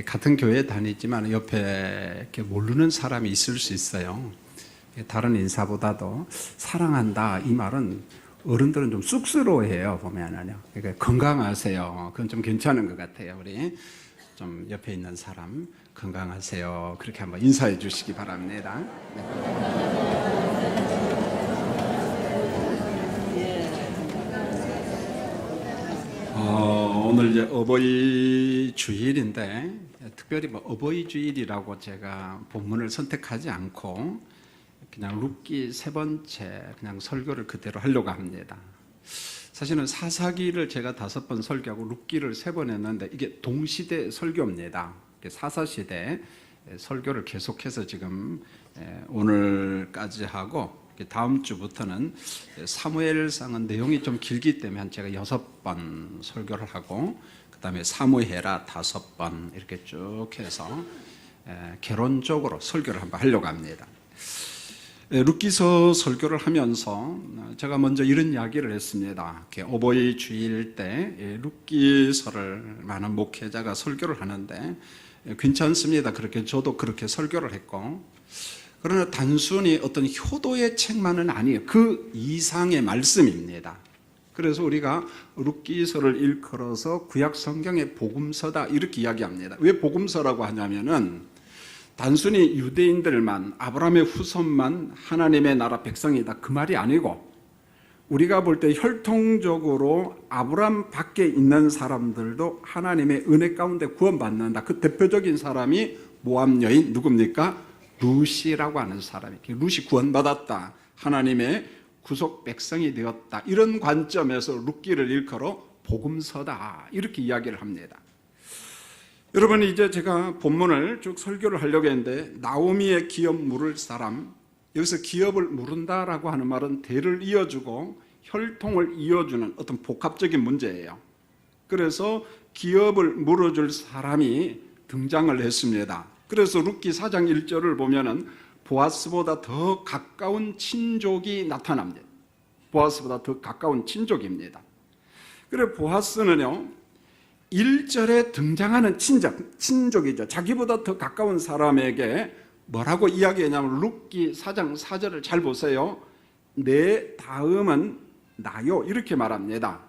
같은 교회에 다니지만 옆에 이렇게 모르는 사람이 있을 수 있어요. 다른 인사보다도 사랑한다 이 말은 어른들은 좀 쑥스러워해요. 보면은요. 그러니까 건강하세요. 그건 좀 괜찮은 것 같아요. 우리 좀 옆에 있는 사람 건강하세요. 그렇게 한번 인사해 주시기 바랍니다. 오늘 이제 어버이 주일인데 특별히 뭐 어버이 주일이라고 제가 본문을 선택하지 않고 그냥 룻기 3번째 그냥 설교를 그대로 하려고 합니다. 사실은 사사기를 제가 5번 설교하고 룻기를 3번 했는데 이게 동시대 설교입니다. 사사시대 설교를 계속해서 지금 오늘까지 하고 다음 주부터는 사무엘상은 내용이 좀 길기 때문에 제가 6번 설교를 하고 그 다음에 사무엘하 5번 이렇게 쭉 해서 개론적으로 설교를 한번 하려고 합니다. 룻기서 설교를 하면서 제가 먼저 이런 이야기를 했습니다. 어버이 주일 때 룻기서를 많은 목회자가 설교를 하는데 괜찮습니다. 그렇게 저도 그렇게 설교를 했고, 그러나 단순히 어떤 효도의 책만은 아니에요. 그 이상의 말씀입니다. 그래서 우리가 룻기서를 일컬어서 구약 성경의 복음서다 이렇게 이야기합니다. 왜 복음서라고 하냐면은 단순히 유대인들만, 아브라함의 후손만 하나님의 나라 백성이다 그 말이 아니고, 우리가 볼 때 혈통적으로 아브라함 밖에 있는 사람들도 하나님의 은혜 가운데 구원받는다. 그 대표적인 사람이 모압 여인 누굽니까? 룻이라고 하는 사람이, 룻이 구원받았다, 하나님의 구속 백성이 되었다, 이런 관점에서 룻기를 일컬어 복음서다 이렇게 이야기를 합니다. 여러분, 이제 제가 본문을 쭉 설교를 하려고 했는데 나오미의 기업 물을 사람, 여기서 기업을 물은다라고 하는 말은 대를 이어주고 혈통을 이어주는 어떤 복합적인 문제예요. 그래서 기업을 물어줄 사람이 등장을 했습니다. 그래서 룻기 4장 1절을 보면은 보아스보다 더 가까운 친족이 나타납니다. 보아스보다 더 가까운 친족입니다. 그래 보아스는요 1절에 등장하는 친족이죠. 자기보다 더 가까운 사람에게 뭐라고 이야기하냐면 룻기 4장 4절을 잘 보세요. 내 다음은 나요 이렇게 말합니다.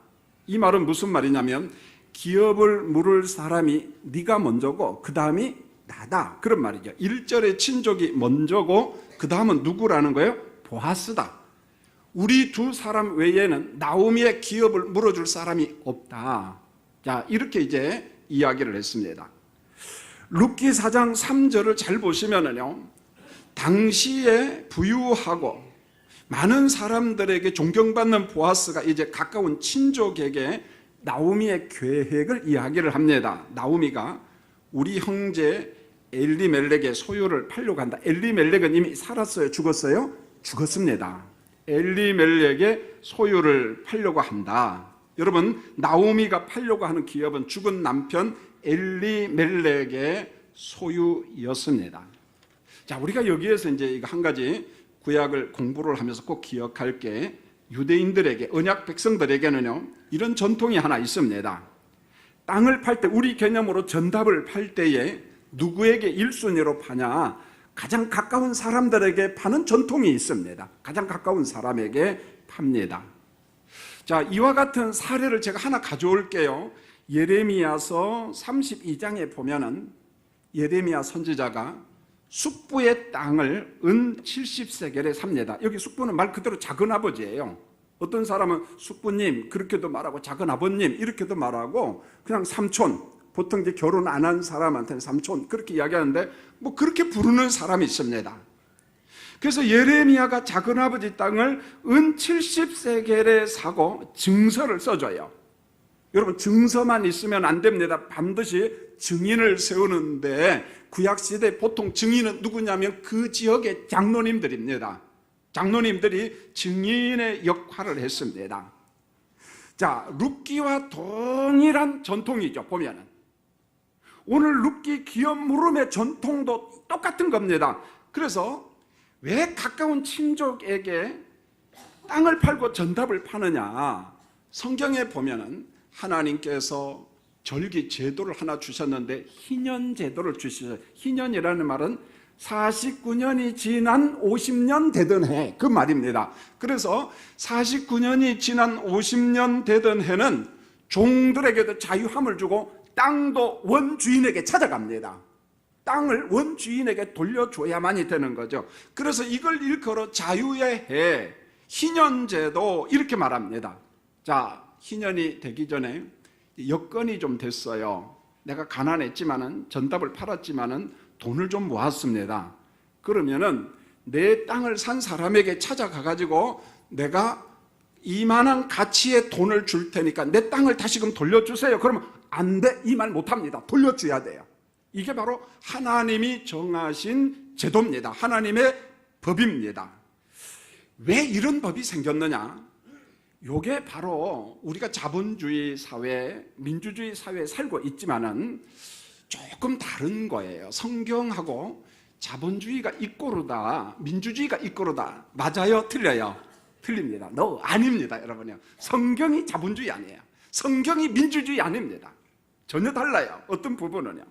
이 말은 무슨 말이냐면 기업을 물을 사람이 네가 먼저고 그 다음이 나다 그런 말이죠. 1절에 친족이 먼저고 그 다음은 누구라는 거예요? 보아스다. 우리 두 사람 외에는 나오미의 기업을 물어줄 사람이 없다. 자, 이렇게 이제 이야기를 했습니다. 룻기 4장 3절을 잘 보시면은요, 당시에 부유하고 많은 사람들에게 존경받는 보아스가 이제 가까운 친족에게 나오미의 계획을 이야기를 합니다. 나오미가 우리 형제 엘리멜렉의 소유를 팔려고 한다. 엘리멜렉은 이미 살았어요? 죽었어요? 죽었습니다. 엘리멜렉의 소유를 팔려고 한다. 여러분, 나오미가 팔려고 하는 기업은 죽은 남편 엘리멜렉의 소유였습니다. 자, 우리가 여기에서 이제 이거 한 가지 구약을 공부를 하면서 꼭 기억할 게, 유대인들에게, 언약 백성들에게는요 이런 전통이 하나 있습니다. 땅을 팔 때, 우리 개념으로 전답을 팔 때에 누구에게 1순위로 파냐? 가장 가까운 사람들에게 파는 전통이 있습니다. 가장 가까운 사람에게 팝니다. 자, 이와 같은 사례를 제가 하나 가져올게요. 예레미야서 32장에 보면은 예레미야 선지자가 숙부의 땅을 은 70세겔에 삽니다. 여기 숙부는 말 그대로 작은아버지예요. 어떤 사람은 숙부님 그렇게도 말하고 작은아버님 이렇게도 말하고 그냥 삼촌, 보통 이제 결혼 안 한 사람한테는 삼촌 그렇게 이야기하는데 뭐 그렇게 부르는 사람이 있습니다. 그래서 예레미야가 작은아버지 땅을 은 70세겔에 사고 증서를 써줘요. 여러분, 증서만 있으면 안 됩니다. 반드시 증인을 세우는데, 구약시대 보통 증인은 누구냐면 그 지역의 장로님들입니다. 장로님들이 증인의 역할을 했습니다. 자, 룻기와 동일한 전통이죠. 보면은 오늘 룻기 기업 물음의 전통도 똑같은 겁니다. 그래서 왜 가까운 친족에게 땅을 팔고 전답을 파느냐? 성경에 보면은 하나님께서 절기 제도를 하나 주셨는데 희년 제도를 주셨어요. 희년이라는 말은 49년이 지난 50년 되던 해, 그 말입니다. 그래서 49년이 지난 50년 되던 해는 종들에게도 자유함을 주고 땅도 원주인에게 찾아갑니다. 땅을 원주인에게 돌려줘야만이 되는 거죠. 그래서 이걸 일컬어 자유의 해, 희년제도 이렇게 말합니다. 자, 희년이 되기 전에 여건이 좀 됐어요. 내가 가난했지만은, 전답을 팔았지만은 돈을 좀 모았습니다. 그러면은 내 땅을 산 사람에게 찾아가가지고 내가 이만한 가치의 돈을 줄 테니까 내 땅을 다시금 돌려주세요. 그러면 안 돼, 이 말 못합니다. 돌려줘야 돼요. 이게 바로 하나님이 정하신 제도입니다. 하나님의 법입니다. 왜 이런 법이 생겼느냐? 요게 바로 우리가 자본주의 사회, 민주주의 사회에 살고 있지만은 조금 다른 거예요. 성경하고 자본주의가 이꼬르다, 민주주의가 이꼬르다. 맞아요? 틀려요? 틀립니다. 아닙니다, 여러분요. 성경이 자본주의 아니에요. 성경이 민주주의 아닙니다. 전혀 달라요. 어떤 부분은요.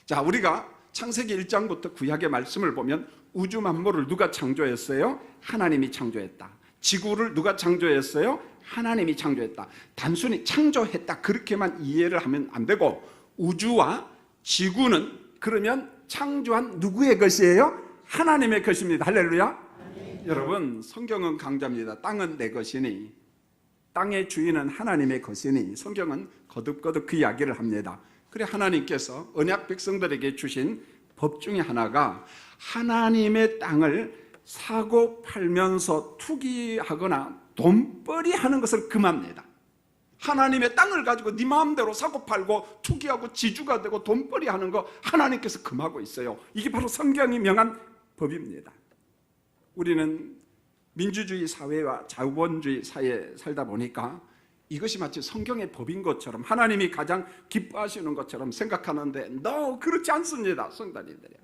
자, 우리가 창세기 1장부터 구약의 말씀을 보면 우주 만물을 누가 창조했어요? 하나님이 창조했다. 지구를 누가 창조했어요? 하나님이 창조했다. 단순히 창조했다 그렇게만 이해를 하면 안 되고, 우주와 지구는 그러면 창조한 누구의 것이에요? 하나님의 것입니다. 할렐루야. 여러분, 성경은 강자입니다. 땅은 내 것이니, 땅의 주인은 하나님의 것이니, 성경은 거듭거듭 그 이야기를 합니다. 그래, 하나님께서 언약 백성들에게 주신 법 중에 하나가 하나님의 땅을 사고 팔면서 투기하거나 돈벌이 하는 것을 금합니다. 하나님의 땅을 가지고 네 마음대로 사고 팔고 투기하고 지주가 되고 돈벌이 하는 거 하나님께서 금하고 있어요. 이게 바로 성경이 명한 법입니다. 우리는 민주주의 사회와 자본주의 사회에 살다 보니까 이것이 마치 성경의 법인 것처럼, 하나님이 가장 기뻐하시는 것처럼 생각하는데 그렇지 않습니다, 성도님들이요.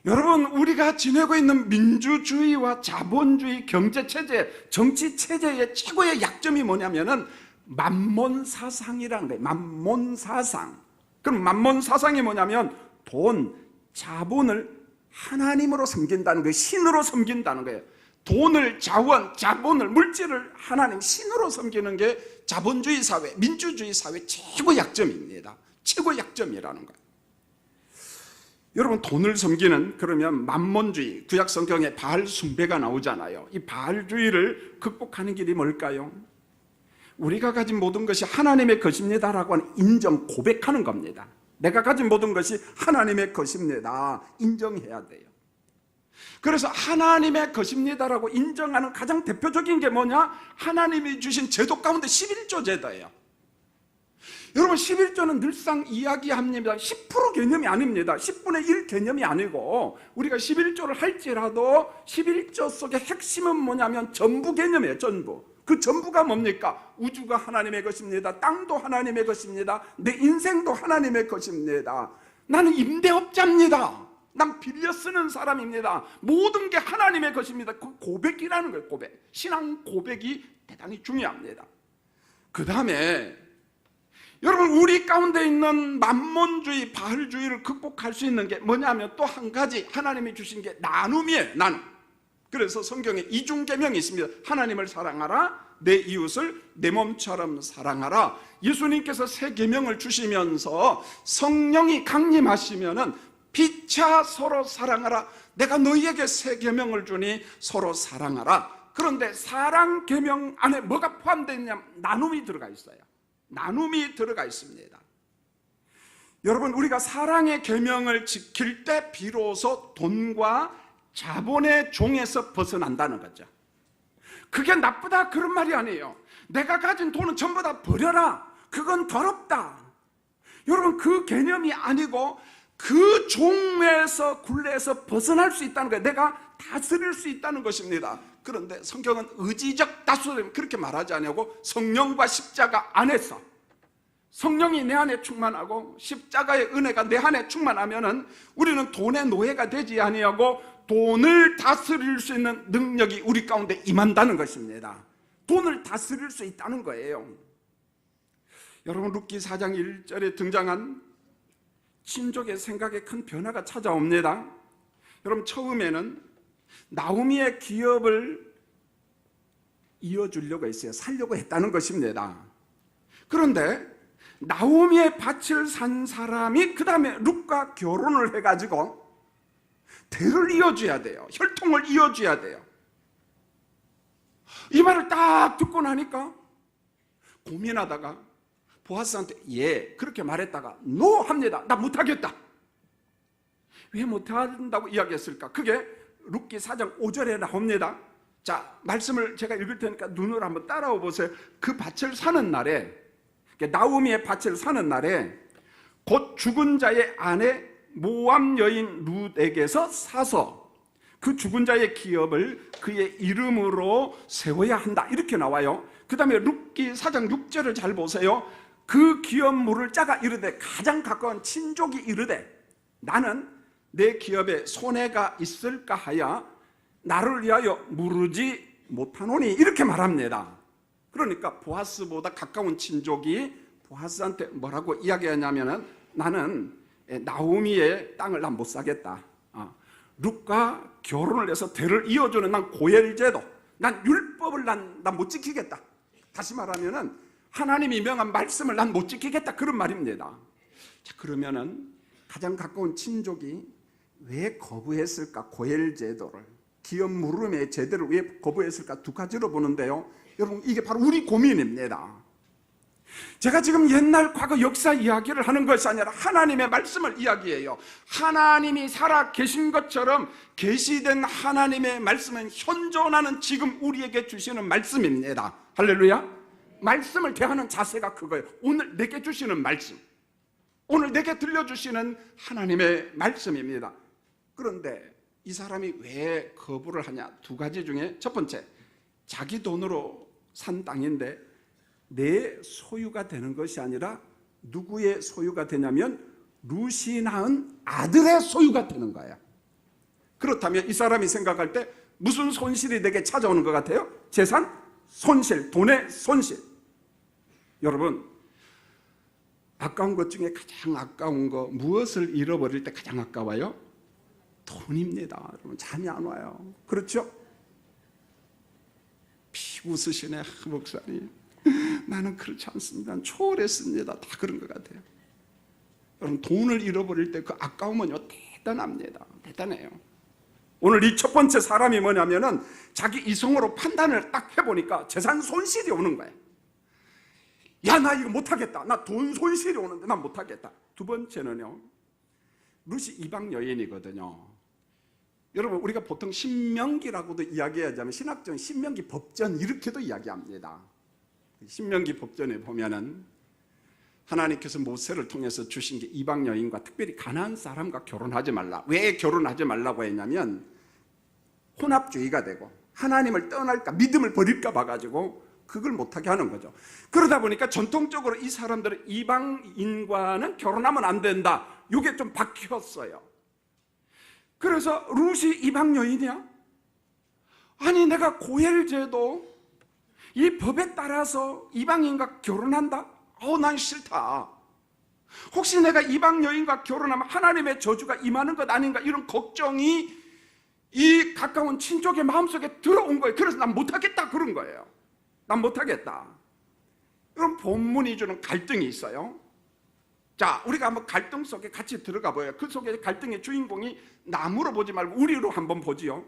여러분, 우리가 지내고 있는 민주주의와 자본주의 경제체제, 정치체제의 최고의 약점이 뭐냐면은 만몬사상이라는 거예요. 만몬사상. 그럼 만몬사상이 뭐냐면 돈, 자본을 하나님으로 섬긴다는 거예요. 신으로 섬긴다는 거예요. 돈을, 자원, 자본을, 물질을 하나님, 신으로 섬기는 게 자본주의 사회, 민주주의 사회 최고 약점입니다. 최고 약점이라는 거예요. 여러분, 돈을 섬기는, 그러면 만몬주의, 구약 성경에 바알 숭배가 나오잖아요. 이 바알주의를 극복하는 길이 뭘까요? 우리가 가진 모든 것이 하나님의 것입니다라고 하는 인정, 고백하는 겁니다. 내가 가진 모든 것이 하나님의 것입니다, 인정해야 돼요. 그래서 하나님의 것입니다라고 인정하는 가장 대표적인 게 뭐냐? 하나님이 주신 제도 가운데 11조 제도예요. 여러분, 11조는 늘상 이야기합니다. 10% 개념이 아닙니다. 10분의 1 개념이 아니고, 우리가 11조를 할지라도 11조 속의 핵심은 뭐냐면 전부 개념이에요. 전부. 그 전부가 뭡니까? 우주가 하나님의 것입니다. 땅도 하나님의 것입니다. 내 인생도 하나님의 것입니다. 나는 임대업자입니다. 난 빌려 쓰는 사람입니다. 모든 게 하나님의 것입니다. 그 고백이라는 거예요. 고백. 신앙 고백이 대단히 중요합니다. 그 다음에 여러분, 우리 가운데 있는 만몬주의, 바알주의를 극복할 수 있는 게 뭐냐면 또 한 가지 하나님이 주신 게 나눔이에요. 나눔. 그래서 성경에 이중계명이 있습니다. 하나님을 사랑하라, 내 이웃을 내 몸처럼 사랑하라. 예수님께서 새 계명을 주시면서 성령이 강림하시면은 피차 서로 사랑하라. 내가 너희에게 새 계명을 주니 서로 사랑하라. 그런데 사랑 계명 안에 뭐가 포함되어 있냐면 나눔이 들어가 있어요. 나눔이 들어가 있습니다. 여러분, 우리가 사랑의 계명을 지킬 때 비로소 돈과 자본의 종에서 벗어난다는 거죠. 그게 나쁘다 그런 말이 아니에요. 내가 가진 돈은 전부 다 버려라, 그건 더럽다. 여러분, 그 개념이 아니고 그 종에서, 굴레에서 벗어날 수 있다는 거예요. 내가 다스릴 수 있다는 것입니다. 그런데 성경은 의지적 다스림 그렇게 말하지 않냐고, 성령과 십자가 안에서 성령이 내 안에 충만하고 십자가의 은혜가 내 안에 충만하면은 우리는 돈의 노예가 되지 아니하고 돈을 다스릴 수 있는 능력이 우리 가운데 임한다는 것입니다. 돈을 다스릴 수 있다는 거예요. 여러분, 룻기 4장 1절에 등장한 친족의 생각에 큰 변화가 찾아옵니다. 여러분, 처음에는 나오미의 기업을 이어주려고 했어요. 살려고 했다는 것입니다. 그런데 나오미의 밭을 산 사람이 그 다음에 룻과 결혼을 해가지고 대를 이어줘야 돼요. 혈통을 이어줘야 돼요. 이 말을 딱 듣고 나니까 고민하다가 보아스한테 예 그렇게 말했다가 노 합니다. 나 못하겠다. 왜 못한다고 이야기했을까? 그게 룻기 4장 5절에 나옵니다. 자, 말씀을 제가 읽을 테니까 눈으로 한번 따라와 보세요. 그 밭을 사는 날에, 나오미의 밭을 사는 날에 곧 죽은 자의 아내 모압 여인 룻에게서 사서 그 죽은 자의 기업을 그의 이름으로 세워야 한다, 이렇게 나와요. 그 다음에 룻기 4장 6절을 잘 보세요. 그 기업물을 짜가 이르되, 가장 가까운 친족이 이르되 나는 내 기업에 손해가 있을까 하여 나를 위하여 무르지 못하노니, 이렇게 말합니다. 그러니까 보아스보다 가까운 친족이 보아스한테 뭐라고 이야기하냐면은 나는 나오미의 땅을 난 못 사겠다. 룻과 결혼을 해서 대를 이어주는 난 고엘제도, 난 율법을 난 못 지키겠다. 다시 말하면은 하나님이 명한 말씀을 난 못 지키겠다, 그런 말입니다. 자, 그러면은 가장 가까운 친족이 왜 거부했을까? 고엘제도를, 기업 물음의 제도를 왜 거부했을까? 두 가지로 보는데요. 여러분, 이게 바로 우리 고민입니다. 제가 지금 옛날 과거 역사 이야기를 하는 것이 아니라 하나님의 말씀을 이야기해요. 하나님이 살아 계신 것처럼 계시된 하나님의 말씀은 현존하는 지금 우리에게 주시는 말씀입니다. 할렐루야. 말씀을 대하는 자세가 그거예요. 오늘 내게 주시는 말씀, 오늘 내게 들려주시는 하나님의 말씀입니다. 그런데 이 사람이 왜 거부를 하냐? 두 가지 중에 첫 번째, 자기 돈으로 산 땅인데 내 소유가 되는 것이 아니라 누구의 소유가 되냐면 룻이 낳은 아들의 소유가 되는 거야. 그렇다면 이 사람이 생각할 때 무슨 손실이 내게 찾아오는 것 같아요? 재산 손실, 돈의 손실. 여러분, 아까운 것 중에 가장 아까운 거, 무엇을 잃어버릴 때 가장 아까워요? 돈입니다. 여러분, 잠이 안 와요. 그렇죠? 피 웃으시네, 목사님. 나는 그렇지 않습니다. 초월했습니다. 다 그런 것 같아요. 여러분, 돈을 잃어버릴 때 그 아까움은요, 대단합니다. 대단해요. 오늘 이 첫 번째 사람이 뭐냐면은 자기 이성으로 판단을 딱 해보니까 재산 손실이 오는 거예요. 야, 나 이거 못하겠다. 나 돈 손실이 오는데 난 못하겠다. 두 번째는요, 룻이 이방 여인이거든요. 여러분, 우리가 보통 신명기라고도 이야기하자면 신학적인 신명기 법전 이렇게도 이야기합니다. 신명기 법전에 보면은 하나님께서 모세를 통해서 주신 게 이방 여인과 특별히 가나안 사람과 결혼하지 말라. 왜 결혼하지 말라고 했냐면 혼합주의가 되고 하나님을 떠날까, 믿음을 버릴까 봐가지고 그걸 못하게 하는 거죠. 그러다 보니까 전통적으로 이 사람들은 이방인과는 결혼하면 안 된다, 이게 좀 바뀌었어요. 그래서 룻이 이방 여인이야? 아니, 내가 고엘제도 이 법에 따라서 이방인과 결혼한다? 난 싫다. 혹시 내가 이방 여인과 결혼하면 하나님의 저주가 임하는 것 아닌가, 이런 걱정이 이 가까운 친족의 마음속에 들어온 거예요. 그래서 난 못하겠다, 그런 거예요. 난 못하겠다. 그럼 본문이 주는 갈등이 있어요. 자, 우리가 한번 갈등 속에 같이 들어가 보여요. 그 속에 갈등의 주인공이 남으로 보지 말고 우리로 한번 보지요.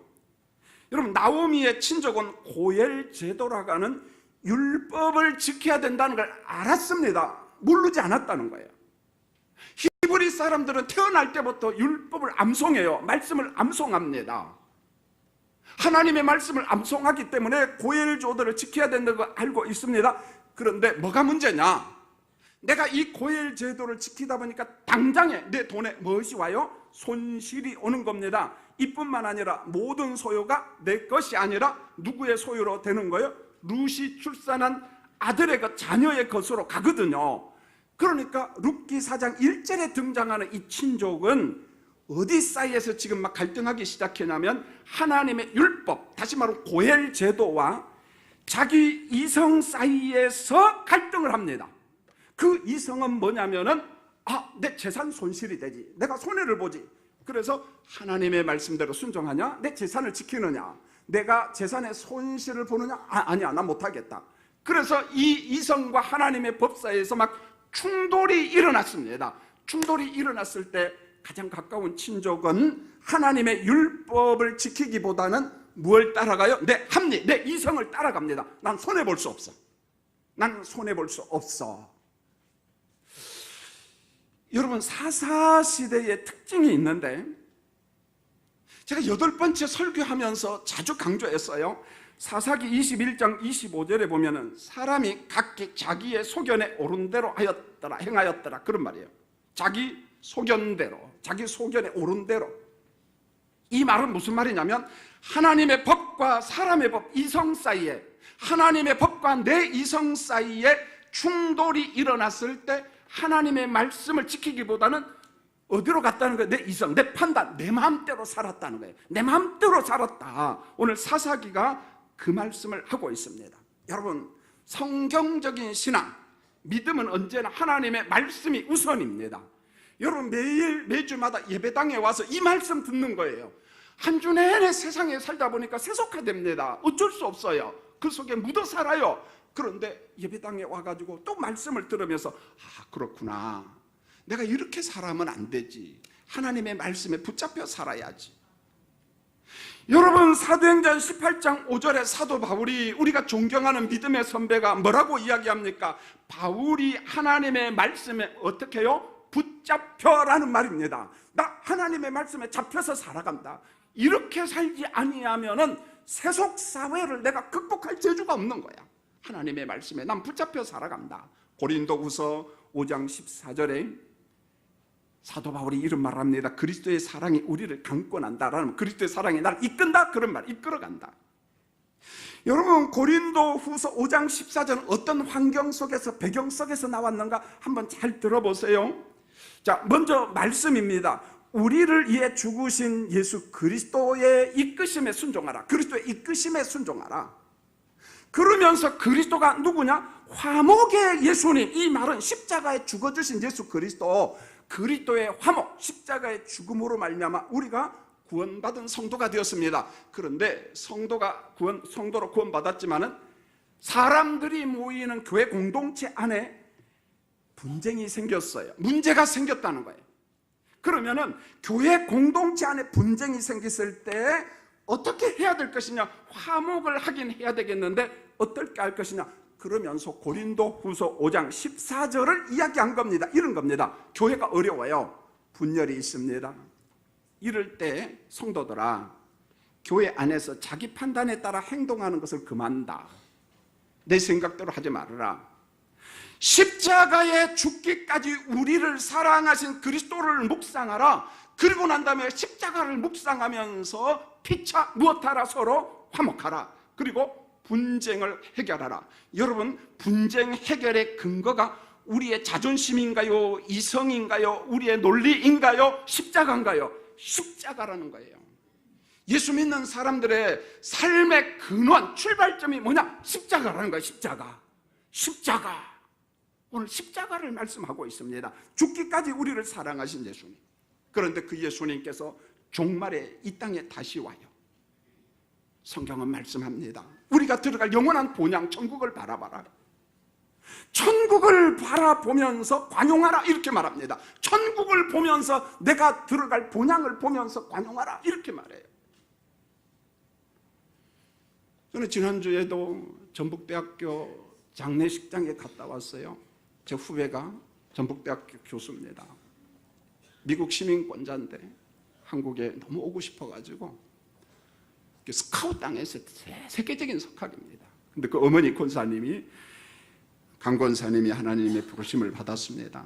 여러분, 나오미의 친족은 고엘 제도라고 하는 율법을 지켜야 된다는 걸 알았습니다. 모르지 않았다는 거예요. 히브리 사람들은 태어날 때부터 율법을 암송해요. 말씀을 암송합니다. 하나님의 말씀을 암송하기 때문에 고엘조들을 지켜야 된다는 걸 알고 있습니다. 그런데 뭐가 문제냐? 내가 이 고엘 제도를 지키다 보니까 당장에 내 돈에 무엇이 와요? 손실이 오는 겁니다. 이뿐만 아니라 모든 소유가 내 것이 아니라 누구의 소유로 되는 거예요? 룻이 출산한 아들의 것, 자녀의 것으로 가거든요. 그러니까 룻기 4장 1절에 등장하는 이 친족은 어디 사이에서 지금 막 갈등하기 시작했냐면 하나님의 율법, 다시 말하면 고엘 제도와 자기 이성 사이에서 갈등을 합니다. 그 이성은 뭐냐면은 내 재산 손실이 되지, 내가 손해를 보지. 그래서 하나님의 말씀대로 순종하냐, 내 재산을 지키느냐, 내가 재산의 손실을 보느냐, 아니야, 난 못하겠다. 그래서 이 이성과 하나님의 법 사이에서 막 충돌이 일어났습니다. 충돌이 일어났을 때 가장 가까운 친족은 하나님의 율법을 지키기보다는 무엇을 따라가요? 내 합리, 내 이성을 따라갑니다. 난 손해볼 수 없어. 난 손해볼 수 없어. 여러분, 사사시대의 특징이 있는데, 제가 8번째 설교하면서 자주 강조했어요. 사사기 21장 25절에 보면은 사람이 각기 자기의 소견에 오른 대로 하였더라, 행하였더라, 그런 말이에요. 자기 소견대로, 자기 소견에 오른 대로. 이 말은 무슨 말이냐면, 하나님의 법과 사람의 법, 이성 사이에, 하나님의 법과 내 이성 사이에 충돌이 일어났을 때 하나님의 말씀을 지키기보다는 어디로 갔다는 거예요? 내 이성, 내 판단, 내 마음대로 살았다는 거예요. 내 마음대로 살았다. 오늘 사사기가 그 말씀을 하고 있습니다. 여러분, 성경적인 신앙, 믿음은 언제나 하나님의 말씀이 우선입니다. 여러분, 매주마다 예배당에 와서 이 말씀 듣는 거예요. 한 주 내내 세상에 살다 보니까 세속화됩니다. 어쩔 수 없어요. 그 속에 묻어 살아요. 그런데 예배당에 와가지고 또 말씀을 들으면서 그렇구나, 내가 이렇게 살아면 안 되지, 하나님의 말씀에 붙잡혀 살아야지. 여러분, 사도행전 18장 5절에 사도 바울이, 우리가 존경하는 믿음의 선배가 뭐라고 이야기합니까? 바울이 하나님의 말씀에 어떻게 해요? 붙잡혀라는 말입니다. 나 하나님의 말씀에 잡혀서 살아간다. 이렇게 살지 아니하면은 세속 사회를 내가 극복할 재주가 없는 거야. 하나님의 말씀에 난 붙잡혀 살아간다. 고린도후서 5장 14절에 사도 바울이 이런 말을 합니다. 그리스도의 사랑이 우리를 강권한다라는, 그리스도의 사랑이 나를 이끈다, 그런 말, 이끌어간다. 여러분, 고린도후서 5장 14절은 어떤 환경 속에서, 배경 속에서 나왔는가 한번 잘 들어보세요. 자, 먼저 말씀입니다. 우리를 위해 죽으신 예수 그리스도의 이끄심에 순종하라. 그리스도의 이끄심에 순종하라. 그러면서 그리스도가 누구냐? 화목의 예수님. 이 말은 십자가에 죽어주신 예수 그리스도, 그리스도의 화목, 십자가의 죽음으로 말미암아 우리가 구원받은 성도가 되었습니다. 그런데 성도로 구원받았지만은 사람들이 모이는 교회 공동체 안에 분쟁이 생겼어요. 문제가 생겼다는 거예요. 그러면은 교회 공동체 안에 분쟁이 생겼을 때 어떻게 해야 될 것이냐? 화목을 하긴 해야 되겠는데 어떻게 할 것이냐? 그러면서 고린도후서 5장 14절을 이야기한 겁니다. 이런 겁니다. 교회가 어려워요. 분열이 있습니다. 이럴 때 성도들아, 교회 안에서 자기 판단에 따라 행동하는 것을 그만다. 내 생각대로 하지 말아라. 십자가에 죽기까지 우리를 사랑하신 그리스도를 묵상하라. 그리고 난 다음에 십자가를 묵상하면서 피차 무엇하라? 서로 화목하라. 그리고 분쟁을 해결하라. 여러분, 분쟁 해결의 근거가 우리의 자존심인가요? 이성인가요? 우리의 논리인가요? 십자가인가요? 십자가라는 거예요. 예수 믿는 사람들의 삶의 근원, 출발점이 뭐냐? 십자가라는 거예요. 십자가. 오늘 십자가를 말씀하고 있습니다. 죽기까지 우리를 사랑하신 예수님. 그런데 그 예수님께서 종말에 이 땅에 다시 와요. 성경은 말씀합니다. 우리가 들어갈 영원한 본향 천국을 바라봐라. 천국을 바라보면서 관용하라, 이렇게 말합니다. 천국을 보면서 내가 들어갈 본향을 보면서 관용하라, 이렇게 말해요. 저는 지난주에도 전북대학교 장례식장에 갔다 왔어요. 제 후배가 전북대학교 교수입니다. 미국 시민권자인데 한국에 너무 오고 싶어가지고 스카우트 당에서 세계적인 석학입니다. 근데 그 어머니 권사님이, 강 권사님이 하나님의 부르심을 받았습니다.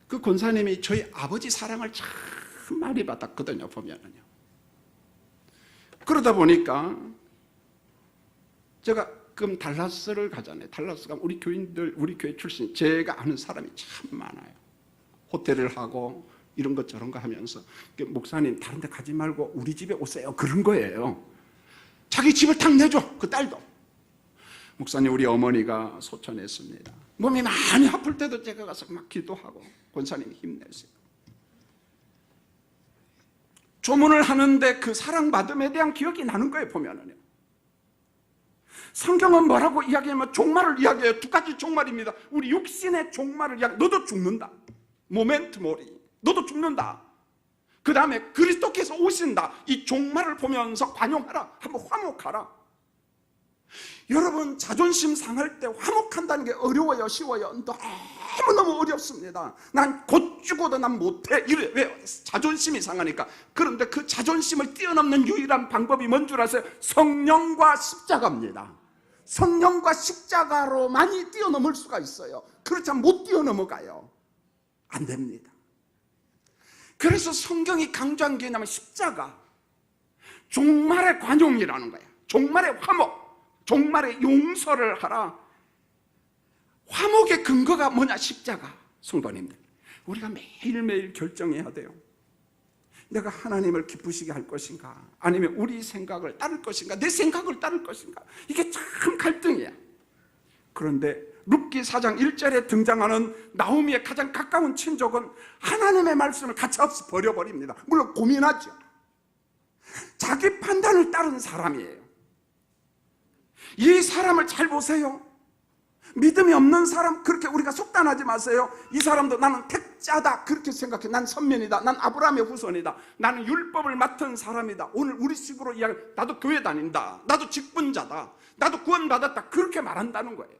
그 권사님이 저희 아버지 사랑을 참 많이 받았거든요, 보면은요. 그러다 보니까 제가 그럼 달라스를 가잖아요. 달라스 가면 우리 교인들, 우리 교회 출신, 제가 아는 사람이 참 많아요. 호텔을 하고 이런 것 저런 거 하면서, 목사님 다른 데 가지 말고 우리 집에 오세요, 그런 거예요. 자기 집을 탁 내줘, 그 딸도. 목사님, 우리 어머니가 소천했습니다. 몸이 많이 아플 때도 제가 가서 막 기도하고 권사님이 힘내세요. 조문을 하는데 그 사랑받음에 대한 기억이 나는 거예요. 보면은요, 성경은 뭐라고 이야기하면 종말을 이야기해요. 두 가지 종말입니다. 우리 육신의 종말을 이야기해요. 너도 죽는다. 모멘트 모리. 너도 죽는다. 그 다음에 그리스도께서 오신다. 이 종말을 보면서 관용하라. 한번 화목하라. 여러분, 자존심 상할 때 화목한다는 게 어려워요, 쉬워요? 너무너무 어렵습니다. 난 곧 죽어도 난 못해. 이래. 왜? 자존심이 상하니까. 그런데 그 자존심을 뛰어넘는 유일한 방법이 뭔 줄 아세요? 성령과 십자가입니다. 성령과 십자가로만이 뛰어넘을 수가 있어요. 그렇지 않으면 못 뛰어넘어가요. 안 됩니다. 그래서 성경이 강조한 게 뭐냐면 십자가, 종말의 관용이라는 거예요. 종말의 화목, 종말의 용서를 하라. 화목의 근거가 뭐냐? 십자가. 성도님들, 우리가 매일매일 결정해야 돼요. 내가 하나님을 기쁘시게 할 것인가, 아니면 우리 생각을 따를 것인가, 내 생각을 따를 것인가. 이게 참 갈등이야. 그런데 룻기 4장 1절에 등장하는 나오미의 가장 가까운 친족은 하나님의 말씀을 가차없이 버려버립니다. 물론 고민하죠. 자기 판단을 따른 사람이에요. 이 사람을 잘 보세요. 믿음이 없는 사람, 그렇게 우리가 속단하지 마세요. 이 사람도 나는 택자다 그렇게 생각해. 난 선면이다. 난 아브라함의 후손이다. 나는 율법을 맡은 사람이다. 오늘 우리 식으로 이야기, 나도 교회 다닌다. 나도 직분자다. 나도 구원받았다. 그렇게 말한다는 거예요.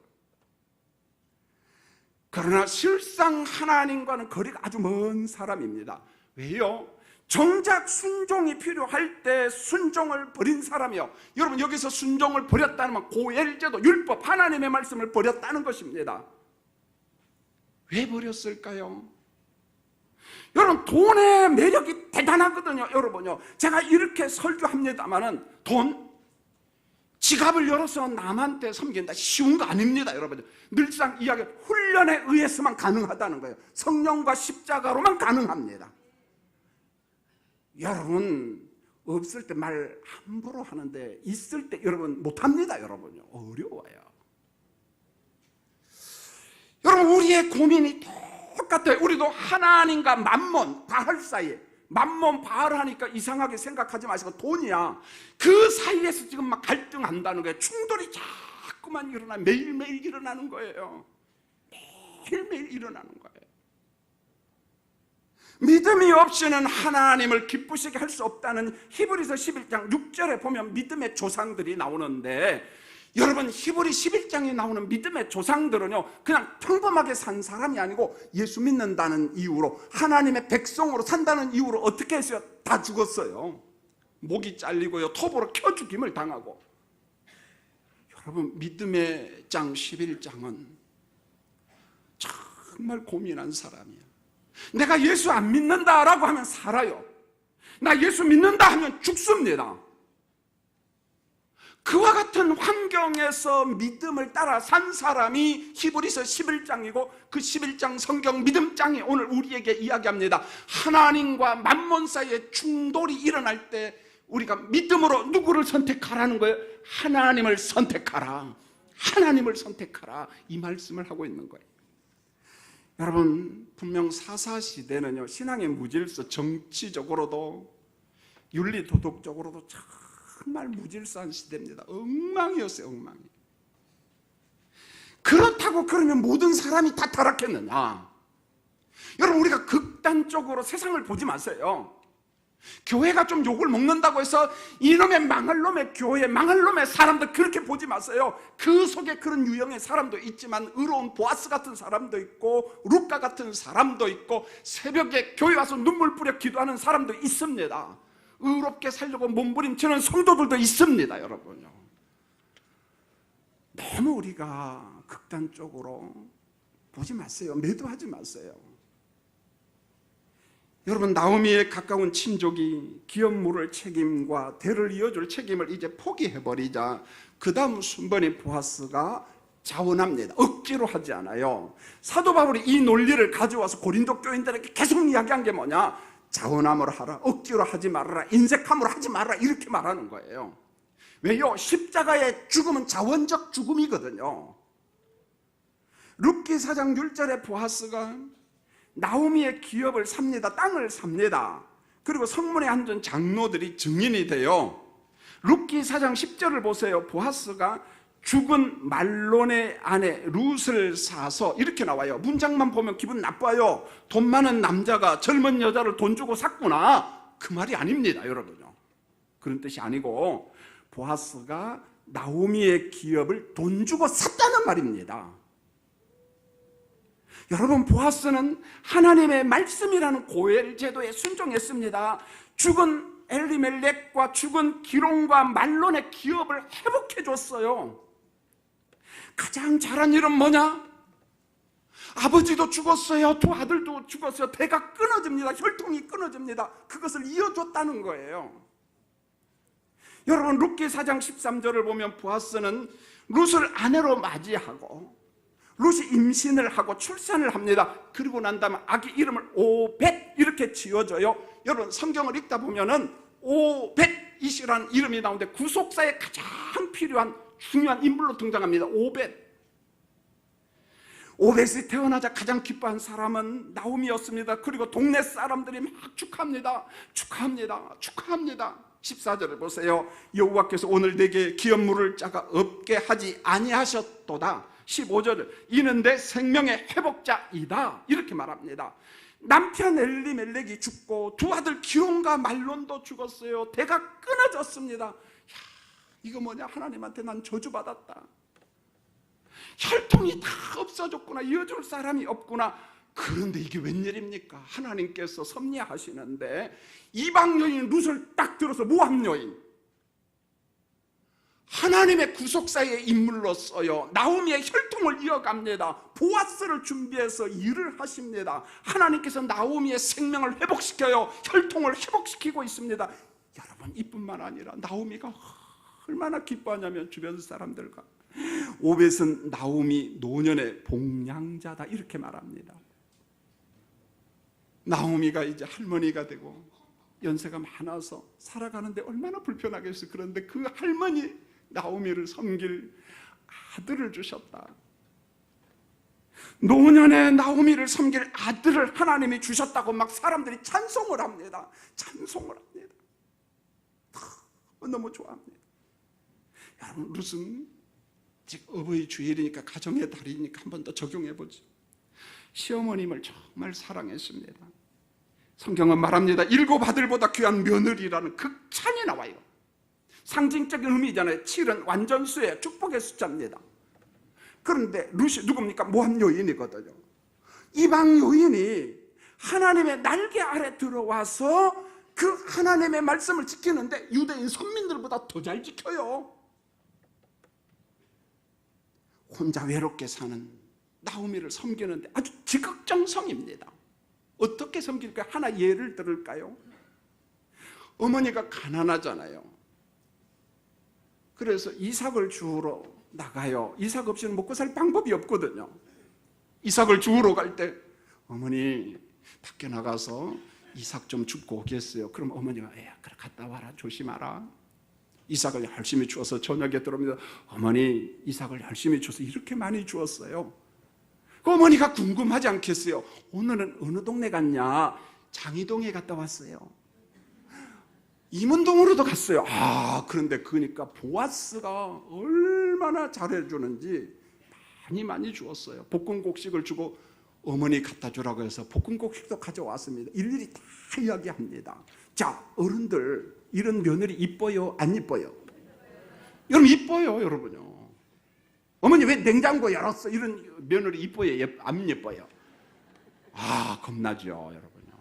그러나 실상 하나님과는 거리가 아주 먼 사람입니다. 왜요? 정작 순종이 필요할 때 순종을 버린 사람이요. 여러분, 여기서 순종을 버렸다는 건 고엘제도, 율법, 하나님의 말씀을 버렸다는 것입니다. 왜 버렸을까요? 여러분, 돈의 매력이 대단하거든요. 여러분요, 제가 이렇게 설교합니다마는 돈, 지갑을 열어서 남한테 섬긴다, 쉬운 거 아닙니다. 여러분, 늘상 이야기, 훈련에 의해서만 가능하다는 거예요. 성령과 십자가로만 가능합니다. 여러분, 없을 때 말 함부로 하는데 있을 때 여러분 못합니다. 여러분요, 어려워요. 여러분, 우리의 고민이 똑같아요. 우리도 하나님과 맘몬, 바알 사이에, 맘몬 바알 하니까 이상하게 생각하지 마시고 돈이야. 그 사이에서 지금 막 갈등한다는 거예요. 충돌이 자꾸만 일어나, 매일매일 일어나는 거예요. 매일매일 일어나는 거예요. 믿음이 없이는 하나님을 기쁘시게 할 수 없다는 히브리서 11장 6절에 보면 믿음의 조상들이 나오는데, 여러분, 히브리 11장에 나오는 믿음의 조상들은요, 그냥 평범하게 산 사람이 아니고 예수 믿는다는 이유로, 하나님의 백성으로 산다는 이유로 어떻게 했어요? 다 죽었어요. 목이 잘리고요, 톱으로 켜 죽임을 당하고. 여러분, 믿음의 장 11장은 정말 고민한 사람이에요. 내가 예수 안 믿는다라고 하면 살아요. 나 예수 믿는다 하면 죽습니다. 그와 같은 환경에서 믿음을 따라 산 사람이 히브리서 11장이고, 그 11장 성경 믿음장이 오늘 우리에게 이야기합니다. 하나님과 맘몬 사이에 충돌이 일어날 때 우리가 믿음으로 누구를 선택하라는 거예요? 하나님을 선택하라. 하나님을 선택하라. 이 말씀을 하고 있는 거예요. 여러분, 분명 사사시대는요, 신앙의 무질서, 정치적으로도 윤리 도덕적으로도 정말 무질서한 시대입니다. 엉망이었어요. 엉망이. 그렇다고 그러면 모든 사람이 다 타락했느냐? 여러분, 우리가 극단적으로 세상을 보지 마세요. 교회가 좀 욕을 먹는다고 해서 이놈의 망할 놈의 교회, 망할 놈의 사람들, 그렇게 보지 마세요. 그 속에 그런 유형의 사람도 있지만 의로운 보아스 같은 사람도 있고, 루카 같은 사람도 있고, 새벽에 교회 와서 눈물 뿌려 기도하는 사람도 있습니다. 의롭게 살려고 몸부림치는 성도들도 있습니다. 여러분요, 너무 우리가 극단적으로 보지 마세요. 매도하지 마세요. 여러분, 나오미의 가까운 친족이 기업 물을 책임과 대를 이어줄 책임을 이제 포기해버리자 그 다음 순번인 보아스가 자원합니다. 억지로 하지 않아요. 사도 바울이 이 논리를 가져와서 고린도 교인들에게 계속 이야기한 게 뭐냐? 자원함으로 하라, 억지로 하지 말아라, 인색함으로 하지 말아라, 이렇게 말하는 거예요. 왜요? 십자가의 죽음은 자원적 죽음이거든요. 룻기 4장 6절에 보아스가 나오미의 기업을 삽니다. 땅을 삽니다. 그리고 성문에 앉은 장로들이 증인이 돼요. 룻기 4장 10절을 보세요. 보아스가 죽은 말론의 아내 룻을 사서, 이렇게 나와요. 문장만 보면 기분 나빠요. 돈 많은 남자가 젊은 여자를 돈 주고 샀구나, 그 말이 아닙니다, 여러분요. 그런 뜻이 아니고 보아스가 나오미의 기업을 돈 주고 샀다는 말입니다. 여러분, 보아스는 하나님의 말씀이라는 고엘 제도에 순종했습니다. 죽은 엘리멜렉과 죽은 기론과 말론의 기업을 회복해 줬어요. 가장 잘한 일은 뭐냐? 아버지도 죽었어요. 두 아들도 죽었어요. 대가 끊어집니다. 혈통이 끊어집니다. 그것을 이어줬다는 거예요. 여러분, 룻기 4장 13절을 보면 보아스는 룻을 아내로 맞이하고 룻이 임신을 하고 출산을 합니다. 그리고 난 다음에 아기 이름을 오벳 이렇게 지어줘요. 여러분, 성경을 읽다 보면은 오벳이라는 이름이 나오는데 구속사에 가장 필요한 중요한 인물로 등장합니다. 오벳이 태어나자 가장 기뻐한 사람은 나오미였습니다. 그리고 동네 사람들이 막 축하합니다. 14절을 보세요. 여호와께서 오늘 내게 기업 물을 자가 없게 하지 아니하셨도다. 15절을 이는 내 생명의 회복자이다, 이렇게 말합니다. 남편 엘리멜렉이 죽고 두 아들 기론과 말론도 죽었어요. 대가 끊어졌습니다. 야, 이거 뭐냐? 하나님한테 난 저주받았다. 혈통이 다 없어졌구나. 이어줄 사람이 없구나. 그런데 이게 웬일입니까? 하나님께서 섭리하시는데 이방 여인 룻을 딱 들어서 모함 여인, 하나님의 구속사의 인물로서요 나오미의 혈통을 이어갑니다. 보아스를 준비해서 일을 하십니다. 하나님께서 나오미의 생명을 회복시켜요. 혈통을 회복시키고 있습니다. 여러분, 이뿐만 아니라 나오미가 얼마나 기뻐하냐면 주변 사람들과 오벳은 나오미 노년의 복량자다, 이렇게 말합니다. 나오미가 이제 할머니가 되고 연세가 많아서 살아가는데 얼마나 불편하겠어요. 그런데 그 할머니 나오미를 섬길 아들을 주셨다. 노년에 나오미를 섬길 아들을 하나님이 주셨다고 막 사람들이 찬송을 합니다. 너무 좋아합니다. 여러분, 룻은 지금 어버이 주일이니까 가정의 달이니까 한 번 더 적용해보죠. 시어머님을 정말 사랑했습니다. 성경은 말합니다. 7 아들보다 귀한 며느리라는 극찬이 나와요. 상징적인 의미잖아요. 7은 완전수의 축복의 숫자입니다. 그런데 룻이 누굽니까? 모함 여인이거든요. 이방 여인이 하나님의 날개 아래 들어와서 그 하나님의 말씀을 지키는데 유대인 선민들보다 더 잘 지켜요. 혼자 외롭게 사는 나오미를 섬기는데 아주 지극정성입니다. 어떻게 섬길까요? 하나 예를 들을까요? 어머니가 가난하잖아요. 그래서 이삭을 주우러 나가요. 이삭 없이는 먹고 살 방법이 없거든요. 이삭을 주우러 갈 때 어머니 밖에 나가서 이삭 좀 줍고 오겠어요. 그럼 어머니가 그래 갔다 와라, 조심하라. 이삭을 열심히 주어서 저녁에 들어옵니다. 어머니 이삭을 열심히 주어서 이렇게 많이 주었어요. 그 어머니가 궁금하지 않겠어요? 오늘은 어느 동네 갔냐? 장이동에 갔다 왔어요. 이문동으로도 갔어요. 그런데 그러니까 보아스가 얼마나 잘해주는지 많이 주었어요. 볶음곡식을 주고 어머니 갖다 주라고 해서 볶음곡식도 가져왔습니다. 일일이 다 이야기합니다. 자, 어른들, 이런 며느리 이뻐요? 안 이뻐요? 여러분, 이뻐요, 여러분요. 어머니 왜 냉장고 열었어? 이런 며느리 이뻐요? 안 예뻐요? 겁나죠, 여러분요.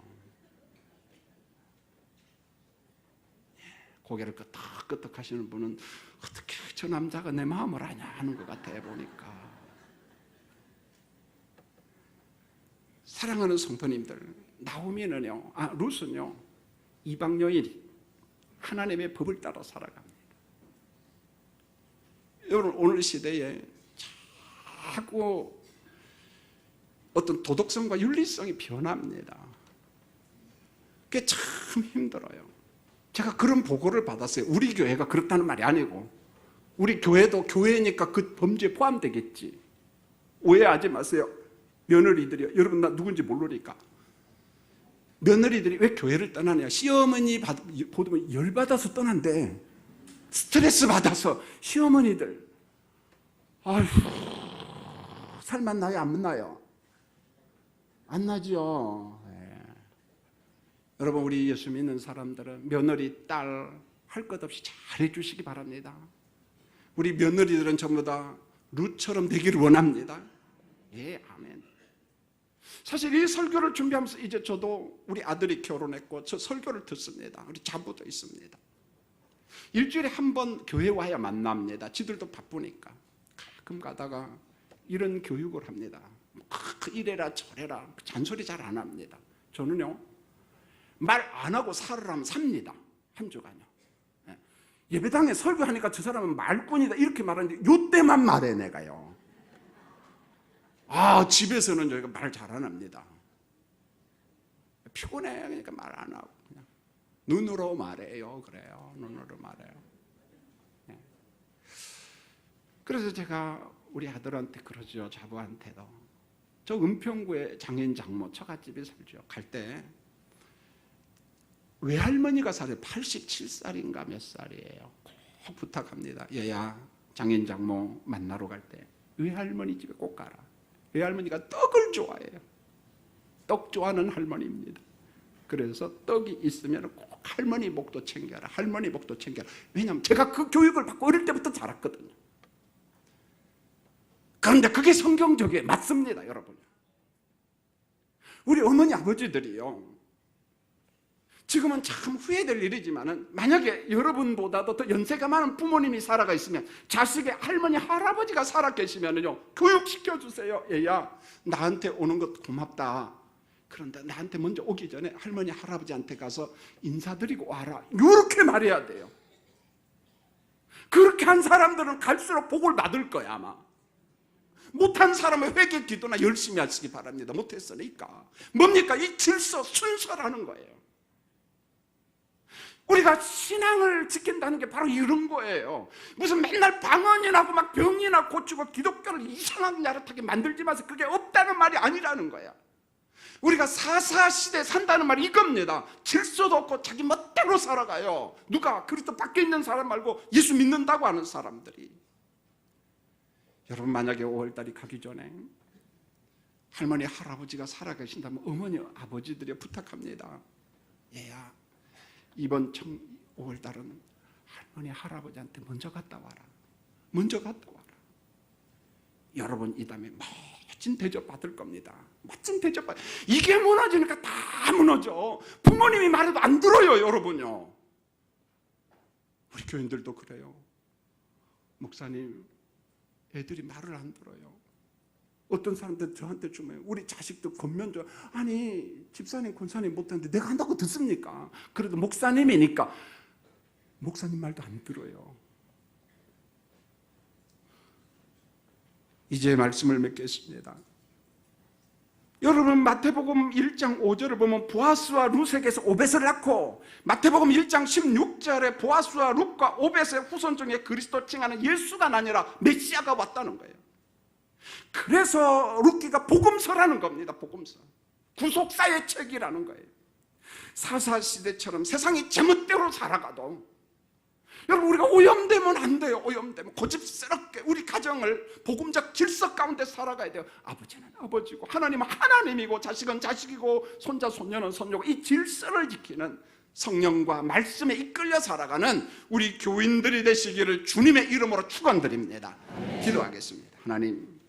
고개를 끄덕끄덕 하시는 분은 어떻게 저 남자가 내 마음을 아냐 하는 것 같아 보니까. 사랑하는 성도님들, 나오미는요, 룻은요, 이방 여인이 하나님의 법을 따라 살아갑니다. 여러분, 오늘 시대에 자꾸 어떤 도덕성과 윤리성이 변합니다. 그게 참 힘들어요. 제가 그런 보고를 받았어요. 우리 교회가 그렇다는 말이 아니고, 우리 교회도 교회니까 그 범죄에 포함되겠지. 오해하지 마세요. 며느리들이요. 여러분 나 누군지 모르니까. 며느리들이 왜 교회를 떠나냐? 시어머니 보면 열받아서 떠난대. 스트레스 받아서. 시어머니들 아휴, 살만 나요? 안 나요? 안 나죠. 네. 여러분 우리 예수 믿는 사람들은 며느리, 딸 할 것 없이 잘해 주시기 바랍니다. 우리 며느리들은 전부 다 룻처럼 되기를 원합니다. 예, 아멘. 사실 이 설교를 준비하면서 이제 저도 우리 아들이 결혼했고 저 설교를 듣습니다. 우리 자부도 있습니다. 일주일에 한 번 교회 와야 만납니다. 지들도 바쁘니까. 가끔 가다가 이런 교육을 합니다. 이래라 저래라 잔소리 잘 안 합니다. 저는요 말 안 하고 살으라면 삽니다. 한 주간요. 예배당에 설교하니까 저 사람은 말꾼이다 이렇게 말하는데 요때만 말해 내가요. 아 집에서는 저희가 말 잘 안 합니다. 피곤해. 그러니까 말 안 하고 그냥 눈으로 말해요. 그래요. 눈으로 말해요. 네. 그래서 제가 우리 아들한테 그러죠. 자부한테도. 저 은평구에 장인 장모 처갓집에 살죠. 갈 때 외할머니가 살아요. 87살인가 몇 살이에요. 꼭 부탁합니다. 얘야 장인 장모 만나러 갈 때 외할머니 집에 꼭 가라. 외할머니가 떡을 좋아해요. 떡 좋아하는 할머니입니다. 그래서 떡이 있으면 꼭 할머니 목도 챙겨라. 할머니 목도 챙겨라. 왜냐하면 제가 그 교육을 받고 어릴 때부터 자랐거든요. 그런데 그게 성경적이에요. 맞습니다, 여러분. 우리 어머니 아버지들이요. 지금은 참 후회될 일이지만은 만약에 여러분보다도 더 연세가 많은 부모님이 살아가 있으면 자식의 할머니 할아버지가 살아 계시면은요 교육시켜 주세요. 얘야 나한테 오는 것 고맙다. 그런데 나한테 먼저 오기 전에 할머니 할아버지한테 가서 인사드리고 와라. 이렇게 말해야 돼요. 그렇게 한 사람들은 갈수록 복을 받을 거야 아마. 못한 사람은 회개 기도나 열심히 하시기 바랍니다. 못했으니까. 뭡니까? 이 질서 순서라는 거예요. 우리가 신앙을 지킨다는 게 바로 이런 거예요. 무슨 맨날 방언이 나고 막 병이나 고치고 기독교를 이상하게 야릇하게 만들지 마세요. 그게 없다는 말이 아니라는 거야. 우리가 사사시대에 산다는 말이 이겁니다. 질서도 없고 자기 멋대로 살아가요. 누가 그리스도 밖에 있는 사람 말고 예수 믿는다고 하는 사람들이. 여러분 만약에 5월달이 가기 전에 할머니 할아버지가 살아계신다면 어머니 아버지들이 부탁합니다. 얘야 이번 5월달은 할머니 할아버지한테 먼저 갔다 와라. 먼저 갔다 와라. 여러분 이 다음에 멋진 대접 받을 겁니다. 멋진 대접 받. 이게 무너지니까 다 무너져. 부모님이 말해도 안 들어요, 여러분요. 우리 교인들도 그래요. 목사님, 애들이 말을 안 들어요. 어떤 사람들 저한테 주면 우리 자식도 겉면져. 아니 집사님 권사님 못하는데 내가 한다고 듣습니까? 그래도 목사님이니까. 목사님 말도 안 들어요. 이제 말씀을 맺겠습니다. 여러분 마태복음 1장 5절을 보면 보아스와 룻에게서 오벳을 낳고, 마태복음 1장 16절에 보아스와 룻과 오벳의 후손 중에 그리스도 칭하는 예수가 아니라 메시아가 왔다는 거예요. 그래서 룻기가 복음서라는 겁니다. 복음서. 구속사의 책이라는 거예요. 사사시대처럼 세상이 제멋대로 살아가도 여러분 우리가 오염되면 안 돼요. 오염되면 고집스럽게 우리 가정을 복음적 질서 가운데 살아가야 돼요. 아버지는 아버지고 하나님은 하나님이고 자식은 자식이고 손자 손녀는 손녀고 이 질서를 지키는 성령과 말씀에 이끌려 살아가는 우리 교인들이 되시기를 주님의 이름으로 축원드립니다. 기도하겠습니다. 하나님,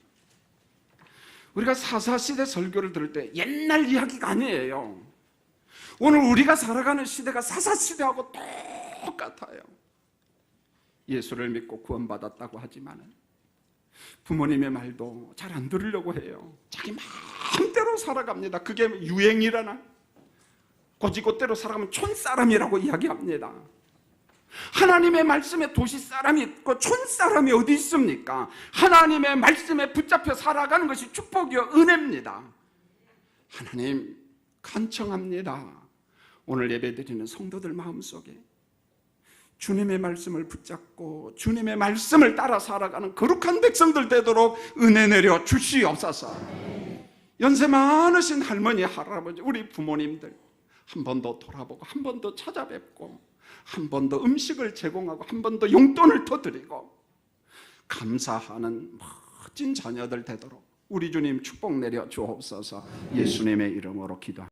우리가 사사시대 설교를 들을 때 옛날 이야기가 아니에요. 오늘 우리가 살아가는 시대가 사사시대하고 똑같아요. 예수를 믿고 구원받았다고 하지만 부모님의 말도 잘 안 들으려고 해요. 자기 마음대로 살아갑니다. 그게 유행이라나 고지고대로 살아가면 촌사람이라고 이야기합니다. 하나님의 말씀에 도시 사람이 있고 촌사람이 어디 있습니까? 하나님의 말씀에 붙잡혀 살아가는 것이 축복이요 은혜입니다. 하나님 간청합니다. 오늘 예배드리는 성도들 마음속에 주님의 말씀을 붙잡고 주님의 말씀을 따라 살아가는 거룩한 백성들 되도록 은혜 내려 주시옵소서. 연세 많으신 할머니, 할아버지, 우리 부모님들 한 번 더 돌아보고 한 번 더 찾아뵙고 한 번 더 음식을 제공하고 한 번 더 용돈을 더 드리고 감사하는 멋진 자녀들 되도록 우리 주님 축복 내려 주옵소서. 예수님의 이름으로 기도합니다.